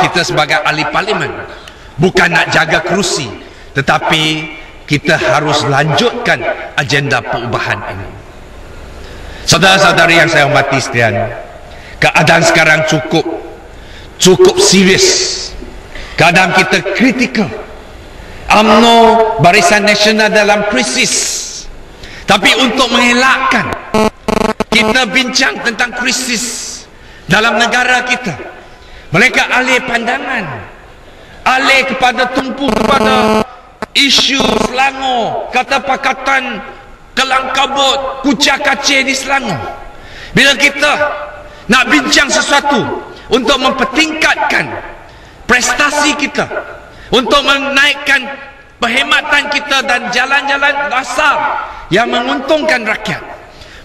kita sebagai ahli parlimen bukan nak jaga kerusi, tetapi kita harus lanjutkan agenda perubahan ini. Saudara-saudari yang saya hormati sekalian, keadaan sekarang cukup serius. Keadaan kita kritikal. UMNO, Barisan Nasional dalam krisis. Tapi untuk mengelakkan kita bincang tentang krisis dalam negara kita, mereka alih pandangan, alih kepada tumpu kepada isu Selangor, kata pakatan kelang kabut, kucak kacir di Selangor. Bila kita nak bincang sesuatu untuk mempertingkatkan prestasi kita, untuk menaikkan perkhidmatan kita dan jalan-jalan dasar yang menguntungkan rakyat,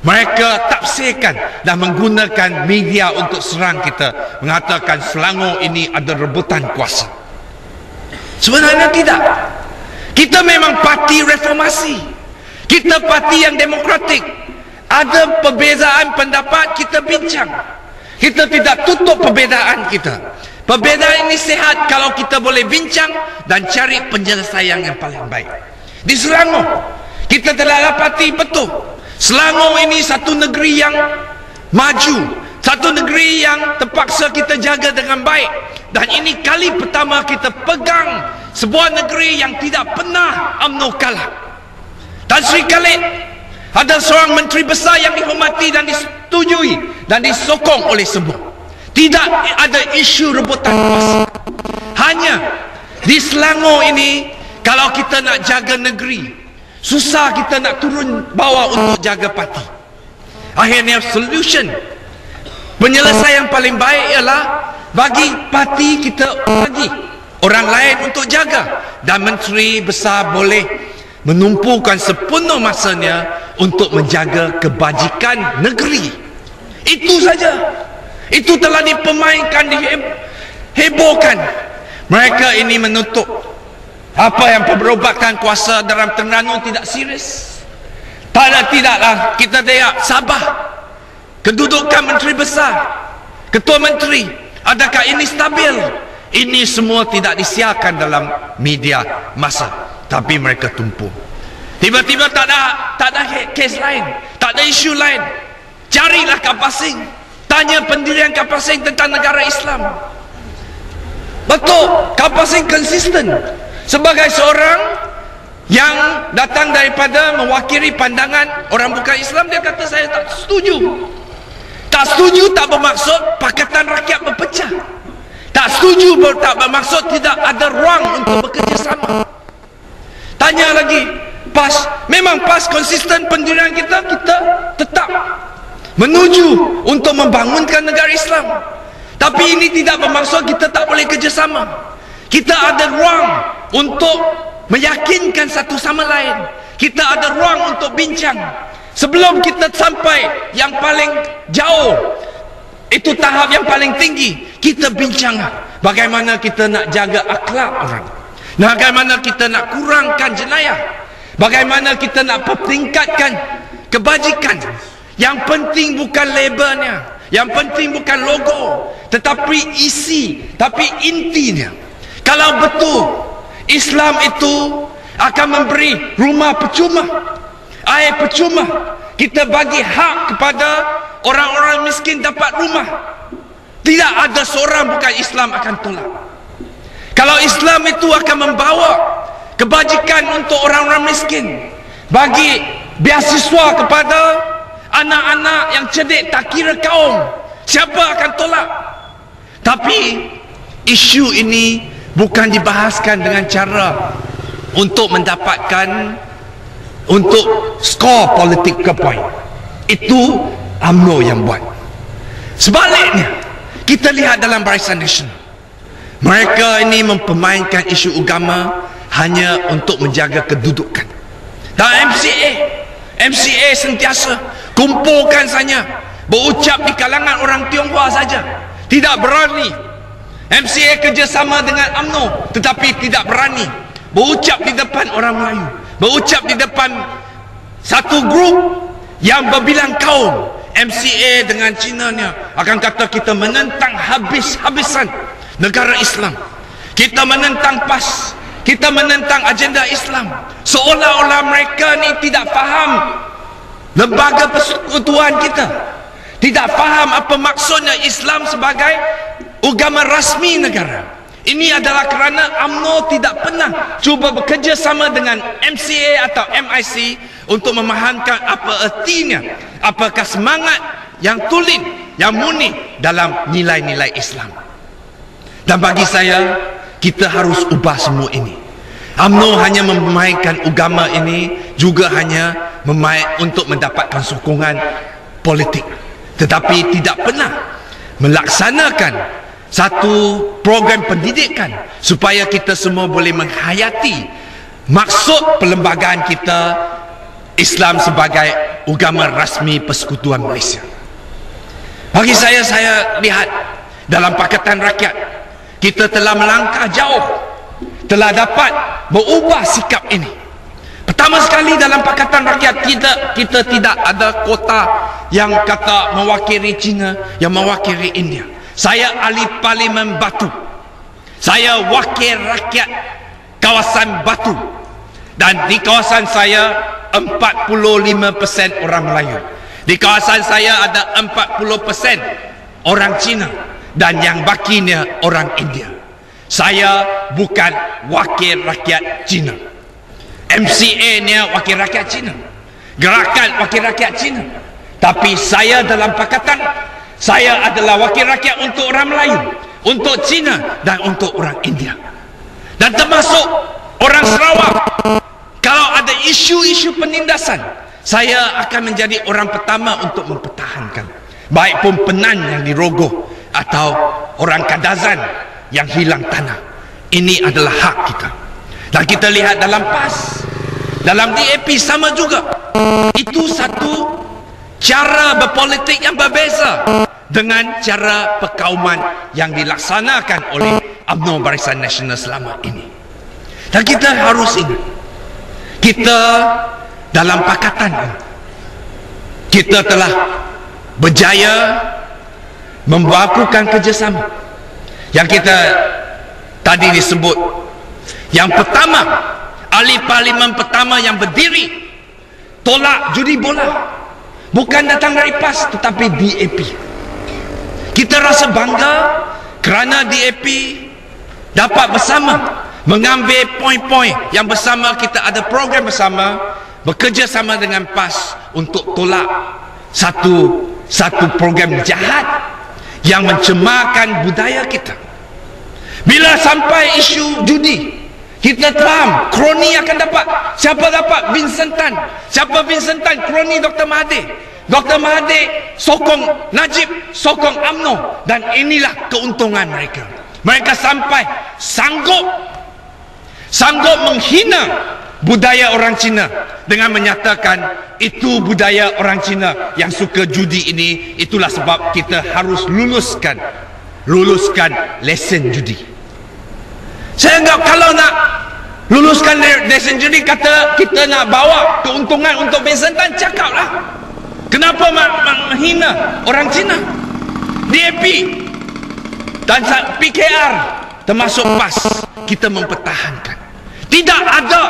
mereka tafsirkan dan menggunakan media untuk serang kita, mengatakan Selangor ini ada rebutan kuasa. Sebenarnya tidak. Kita memang parti reformasi, kita parti yang demokratik. Ada perbezaan pendapat, kita bincang. Kita tidak tutup perbezaan kita. Perbezaan ini sehat kalau kita boleh bincang dan cari penyelesaian yang paling baik. Di Selangor, kita telah dapati betul, Selangor ini satu negeri yang maju, satu negeri yang terpaksa kita jaga dengan baik. Dan ini kali pertama kita pegang sebuah negeri yang tidak pernah UMNO kalah. Tan Sri Khalid ada seorang menteri besar yang dihormati dan disetujui dan disokong oleh semua. Tidak ada isu rebutan kuasa. Hanya di Selangor ini, kalau kita nak jaga negeri, susah kita nak turun bawah untuk jaga parti. Akhirnya solution, penyelesaian paling baik ialah bagi parti kita bagi orang lain untuk jaga, dan menteri besar boleh menumpukan sepenuh masanya untuk menjaga kebajikan negeri. Itu saja. Itu telah dipermainkan, dihebohkan. Mereka ini menutup apa yang perubatan kuasa dalam Terengganu tidak serius. Tidaklah kita teriak Sabah, kedudukan menteri besar, ketua menteri, adakah ini stabil? Ini semua tidak disiarkan dalam media massa, tapi mereka tumpu. Tiba-tiba tak ada kes lain, tak ada isu lain. Carilah Kapasing, tanya pendirian Kapasing tentang negara Islam. Betul, Kapasing konsisten sebagai seorang yang datang daripada mewakili pandangan orang bukan Islam. Dia kata saya tak setuju. Tak setuju tak bermaksud Pakatan Rakyat berpecah. Tak setuju tak bermaksud tidak ada ruang untuk bekerjasama. Tanya lagi, PAS, memang PAS konsisten pendirian kita tetap menuju untuk membangunkan negara Islam. Tapi ini tidak bermaksud kita tak boleh kerjasama. Kita ada ruang untuk meyakinkan satu sama lain. Kita ada ruang untuk bincang. Sebelum kita sampai yang paling jauh, itu tahap yang paling tinggi, kita bincang bagaimana kita nak jaga akhlak orang, bagaimana kita nak kurangkan jenayah, bagaimana kita nak pertingkatkan kebajikan. Yang penting bukan labelnya, yang penting bukan logo, tetapi isi, tapi intinya. Kalau betul Islam itu akan memberi rumah percuma, air percuma, kita bagi hak kepada orang-orang miskin dapat rumah, tidak ada seorang bukan Islam akan tolak. Kalau Islam itu akan membawa kebajikan untuk orang-orang miskin, bagi beasiswa kepada anak-anak yang cerdik tak kira kaum, siapa akan tolak? Tapi isu ini bukan dibahaskan dengan cara untuk mendapatkan, untuk skor politik ke point. Itu UMNO yang buat. Sebaliknya, kita lihat dalam Barisan Nasional, mereka ini mempermainkan isu agama hanya untuk menjaga kedudukan. Dan MCA sentiasa kumpulkan saja, berucap di kalangan orang Tionghoa saja, tidak berani. MCA kerjasama dengan UMNO tetapi tidak berani berucap di depan orang Melayu, berucap di depan satu grup yang berbilang kaum. MCA dengan Cina nya akan kata kita menentang habis-habisan negara Islam. Kita menentang PAS, kita menentang agenda Islam, seolah-olah mereka ni tidak faham lembaga persekutuan kita, tidak faham apa maksudnya Islam sebagai agama rasmi negara. Ini adalah kerana UMNO tidak pernah cuba bekerja sama dengan MCA atau MIC untuk memahamkan apa ertinya, apakah semangat yang tulen, yang murni dalam nilai-nilai Islam. Dan bagi saya, kita harus ubah semua ini. UMNO hanya memainkan agama ini juga hanya untuk mendapatkan sokongan politik, tetapi tidak pernah melaksanakan satu program pendidikan supaya kita semua boleh menghayati maksud perlembagaan kita, Islam sebagai agama rasmi Persekutuan Malaysia. Bagi saya lihat dalam Pakatan Rakyat kita telah melangkah jauh, telah dapat berubah sikap ini. Pertama sekali dalam Pakatan Rakyat kita tidak ada kota yang kata mewakili China, yang mewakili India. Saya ahli Parlimen Batu, saya wakil rakyat kawasan Batu, dan di kawasan saya 45% orang Melayu, di kawasan saya ada 40% orang Cina, dan yang bakinya orang India. Saya bukan wakil rakyat Cina, MCA-nya wakil rakyat Cina, gerakan wakil rakyat Cina, tapi saya dalam pakatan, saya adalah wakil rakyat untuk orang Melayu, untuk Cina, dan untuk orang India. Dan termasuk orang Sarawak. Kalau ada isu-isu penindasan, saya akan menjadi orang pertama untuk mempertahankan. Baik pun Penan yang dirogoh atau orang Kadazan yang hilang tanah. Ini adalah hak kita. Dan kita lihat dalam PAS, dalam DAP sama juga. Itu satu cara berpolitik yang berbeza dengan cara perkauman yang dilaksanakan oleh UMNO Barisan Nasional selama ini. Dan kita harus ingat, kita dalam pakatan kita telah berjaya membakukan kerjasama yang kita tadi disebut. Yang pertama, ahli parlimen pertama yang berdiri tolak judi bola, bukan datang dari PAS tetapi DAP. Kita rasa bangga kerana DAP dapat bersama mengambil poin-poin yang bersama. Kita ada program bersama, bekerja sama dengan PAS untuk tolak satu program jahat yang mencemarkan budaya kita. Bila sampai isu judi, kita faham kroni akan dapat. Siapa dapat? Vincent Tan. Siapa Vincent Tan? Kroni Dr. Mahathir. Dr. Mahathir sokong Najib, sokong UMNO, dan inilah keuntungan mereka. Mereka sampai sanggup menghina budaya orang Cina dengan menyatakan itu budaya orang Cina yang suka judi ini. Itulah sebab kita harus luluskan lesen judi. Saya anggap kalau nak luluskan lesen judi, kata kita nak bawa keuntungan untuk Vincent Tan, cakaplah. Kenapa menghina orang Cina? DAP dan PKR termasuk PAS kita mempertahankan. Tidak ada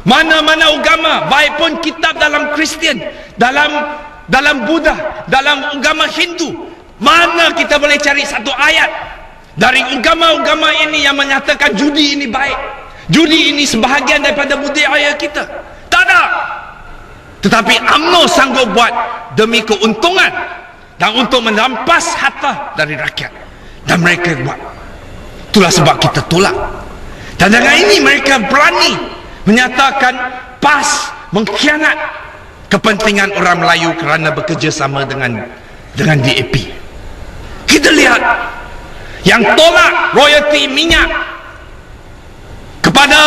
mana-mana agama, baik pun kitab dalam Kristian, dalam Buddha, dalam agama Hindu, mana kita boleh cari satu ayat dari agama-agama ini yang menyatakan judi ini baik, judi ini sebahagian daripada budaya kita. Tak ada. Tetapi UMNO sanggup buat demi keuntungan dan untuk merampas harta dari rakyat, dan mereka buat. Itulah sebab kita tolak. Dan dengan ini mereka berani menyatakan PAS mengkhianat kepentingan orang Melayu kerana bekerja sama dengan DAP. Kita lihat yang tolak royalti minyak kepada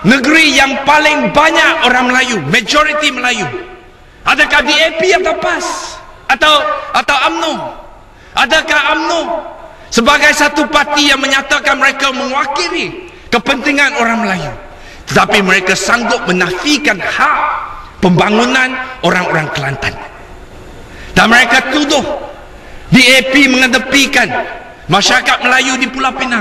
negeri yang paling banyak orang Melayu, majoriti Melayu. Adakah DAP atau PAS atau UMNO? Adakah UMNO sebagai satu parti yang menyatakan mereka mewakili kepentingan orang Melayu, tetapi mereka sanggup menafikan hak pembangunan orang-orang Kelantan? Dan mereka tuduh DAP mengedepikan masyarakat Melayu di Pulau Pinang.